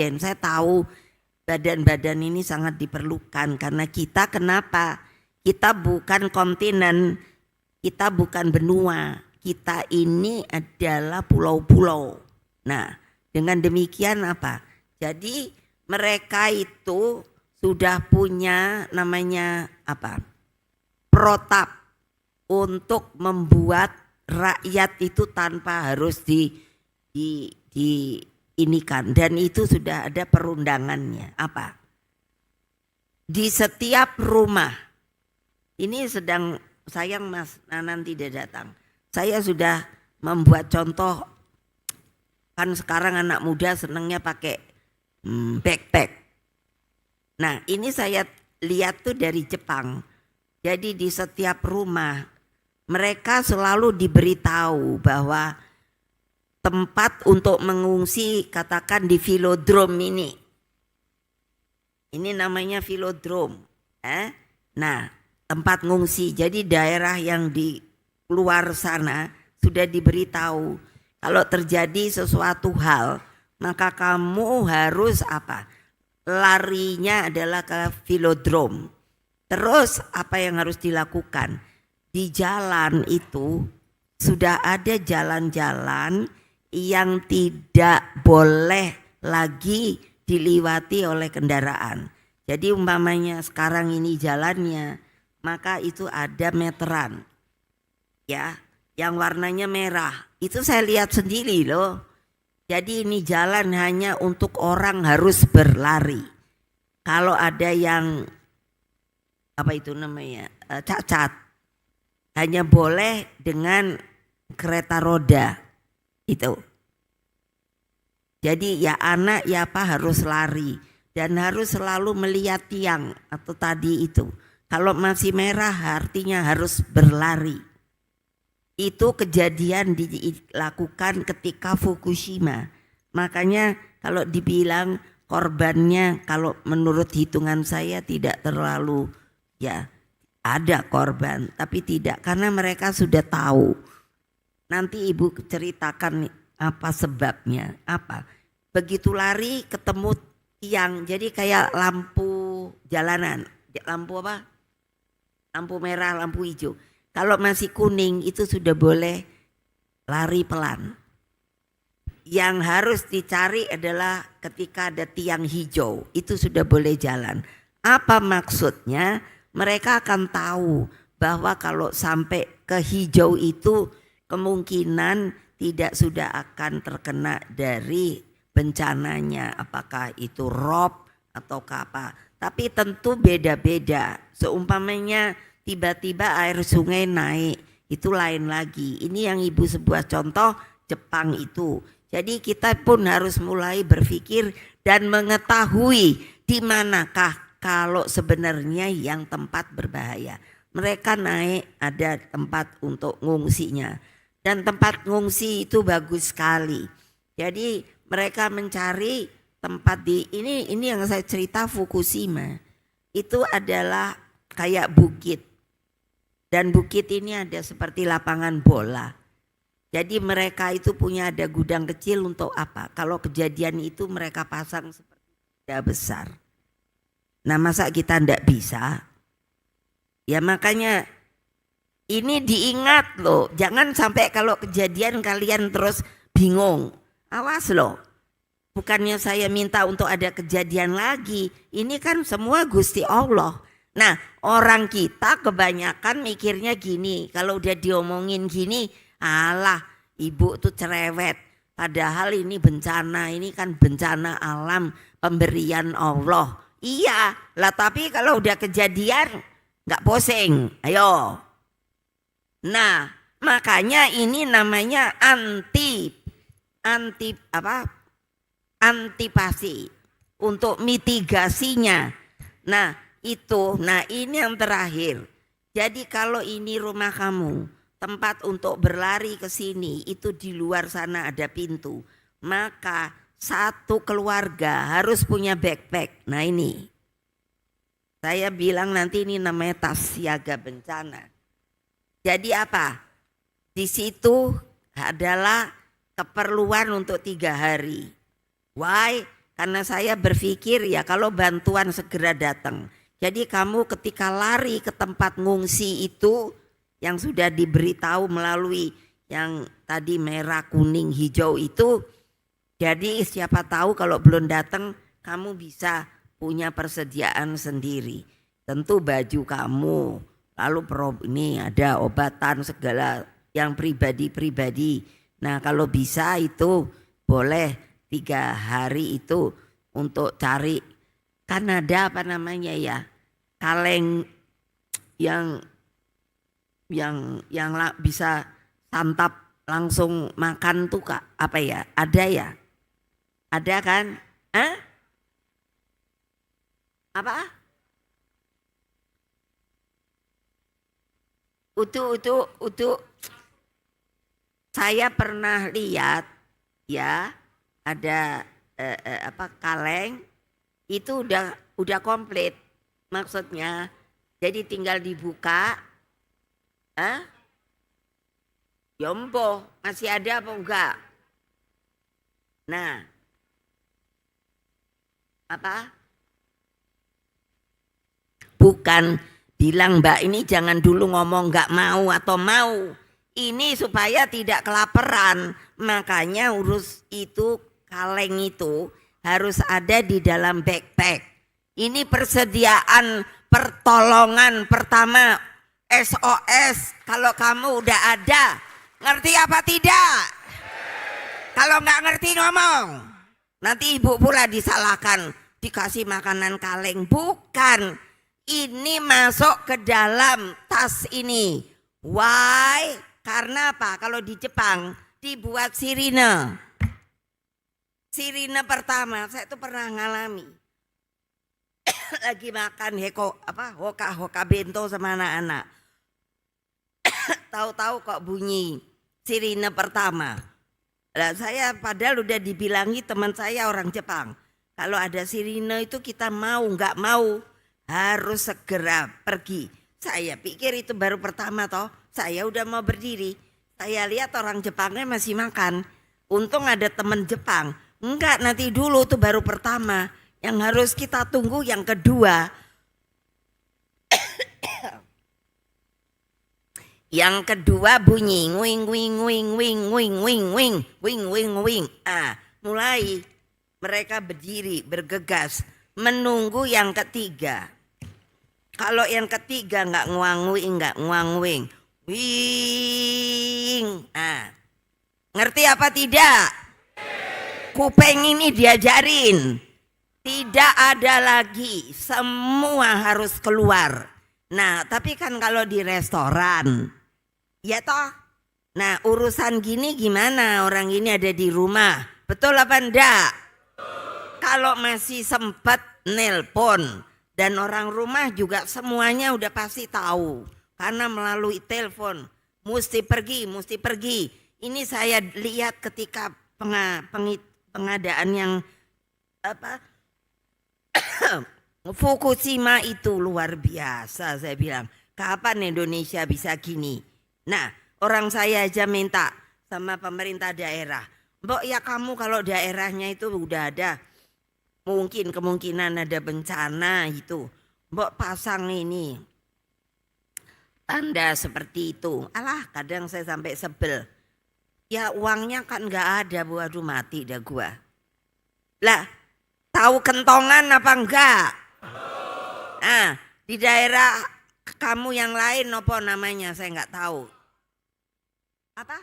Saya tahu badan-badan ini sangat diperlukan karena kita kenapa? Kita bukan kontinen, kita bukan benua, kita ini adalah pulau-pulau. Nah, dengan demikian apa? Jadi mereka itu sudah punya namanya apa? Protap untuk membuat rakyat itu tanpa harus inikan, dan itu sudah ada perundangannya. Apa? Di setiap rumah, ini sedang sayang Mas Nanan tidak datang. Saya sudah membuat contoh, kan sekarang anak muda senangnya pakai backpack. Nah ini saya lihat tuh dari Jepang. Jadi di setiap rumah mereka selalu diberitahu bahwa tempat untuk mengungsi, katakan di velodrome ini. Ini namanya velodrome. Nah, tempat ngungsi. Jadi daerah yang di luar sana sudah diberitahu kalau terjadi sesuatu hal, maka kamu harus apa? Larinya adalah ke velodrome. Terus apa yang harus dilakukan? Di jalan itu sudah ada jalan-jalan yang tidak boleh lagi diliwati oleh kendaraan. Jadi umpamanya sekarang ini jalannya, maka itu ada meteran. Ya, yang warnanya merah. Itu saya lihat sendiri loh. Jadi ini jalan hanya untuk orang harus berlari. Kalau ada yang apa itu namanya cacat, hanya boleh dengan kereta roda itu. Jadi ya anak ya apa harus lari dan harus selalu melihat tiang atau tadi itu. Kalau masih merah artinya harus berlari. Itu kejadian dilakukan ketika Fukushima. Makanya kalau dibilang korbannya, kalau menurut hitungan saya tidak terlalu, ya ada korban tapi tidak, karena mereka sudah tahu. Nanti ibu ceritakan apa sebabnya, apa. Begitu lari ketemu tiang, jadi kayak lampu jalanan, lampu apa? Lampu merah, lampu hijau. Kalau masih kuning itu sudah boleh lari pelan. Yang harus dicari adalah ketika ada tiang hijau, itu sudah boleh jalan. Apa maksudnya? Mereka akan tahu bahwa kalau sampai ke hijau itu kemungkinan tidak sudah akan terkena dari bencananya, apakah itu rob atau apa. Tapi tentu beda-beda. Seumpamanya tiba-tiba air sungai naik, itu lain lagi. Ini yang ibu sebuah contoh Jepang itu. Jadi kita pun harus mulai berpikir dan mengetahui di manakah kalau sebenarnya yang tempat berbahaya. Mereka naik ada tempat untuk ngungsinya. Dan tempat ngungsi itu bagus sekali. Jadi mereka mencari tempat di ini yang saya cerita Fukushima. Itu adalah kayak bukit. Dan bukit ini ada seperti lapangan bola. Jadi mereka itu punya ada gudang kecil untuk apa? Kalau kejadian itu mereka pasang seperti benda besar. Nah masa kita ndak bisa? Ya makanya ini diingat loh. Jangan sampai kalau kejadian kalian terus bingung. Awas loh. Bukannya saya minta untuk ada kejadian lagi. Ini kan semua Gusti Allah. Nah orang kita kebanyakan mikirnya gini. Kalau udah diomongin gini, alah ibu tuh cerewet. Padahal ini bencana, ini kan bencana alam pemberian Allah. Iya lah, tapi kalau udah kejadian nggak pusing, ayo. Nah makanya ini namanya antipasi untuk mitigasinya. Nah itu, nah ini yang terakhir. Jadi kalau ini rumah kamu, tempat untuk berlari ke sini itu di luar sana ada pintu, maka satu keluarga harus punya backpack. Nah ini saya bilang nanti ini namanya tas siaga bencana. Jadi apa? Di situ adalah keperluan untuk 3 hari. Why? Karena saya berpikir ya kalau bantuan segera datang. Jadi kamu ketika lari ke tempat ngungsi itu yang sudah diberitahu melalui yang tadi merah, kuning, hijau itu. Jadi siapa tahu kalau belum datang kamu bisa punya persediaan sendiri. Tentu baju kamu, lalu ini ada obatan segala yang pribadi-pribadi. Nah kalau bisa itu boleh 3 hari itu untuk cari Kanada apa namanya ya, kaleng yang bisa santap langsung makan tuh Kak, apa ya, ada ya, ada kan? Hah? Apa? Utuh. Saya pernah lihat ya. Ada kaleng itu udah komplit maksudnya, jadi tinggal dibuka. Yombo masih ada apa enggak? Nah apa? Bukan bilang Mbak ini jangan dulu ngomong enggak mau atau mau, ini supaya tidak kelaparan, makanya urus itu. Kaleng itu harus ada di dalam backpack. Ini persediaan pertolongan pertama, SOS. Kalau kamu udah ada, ngerti apa tidak? Kalau nggak ngerti ngomong. Nanti ibu pula disalahkan, dikasih makanan kaleng. Bukan, ini masuk ke dalam tas ini. Why? Karena apa? Kalau di Jepang dibuat sirine. Sirine pertama, saya tuh pernah ngalami. Lagi makan hoka bento sama anak-anak. Tahu-tahu kok bunyi sirine pertama. Lah saya padahal udah dibilangi teman saya orang Jepang. Kalau ada sirine itu kita mau nggak mau harus segera pergi. Saya pikir itu baru pertama toh. Saya udah mau berdiri. Saya lihat orang Jepangnya masih makan. Untung ada teman Jepang. Enggak, nanti dulu tuh baru pertama. Yang harus kita tunggu yang kedua. Yang kedua bunyi wing wing wing wing wing wing wing wing wing wing. Mulai mereka berdiri bergegas menunggu yang ketiga. Kalau yang ketiga enggak nguang wing. Wing. Ngerti apa tidak? Kupeng ini diajarin, tidak ada lagi, semua harus keluar. Nah tapi kan kalau di restoran, ya toh. Nah urusan gini gimana, orang ini ada di rumah, betul apa enggak? Kalau masih sempat nelpon, dan orang rumah juga semuanya udah pasti tahu, karena melalui telepon, mesti pergi. Ini saya lihat ketika pengadaan yang Fukushima itu luar biasa, saya bilang kapan Indonesia bisa gini. Nah orang saya aja minta sama pemerintah daerah, Mbok ya kamu kalau daerahnya itu udah ada mungkin kemungkinan ada bencana itu, Mbok pasang ini tanda seperti itu. Alah kadang saya sampai sebel. Ya uangnya kan gak ada, waduh mati dah gua. Lah tahu kentongan apa enggak? Di daerah kamu yang lain apa namanya saya nggak tahu. Apa?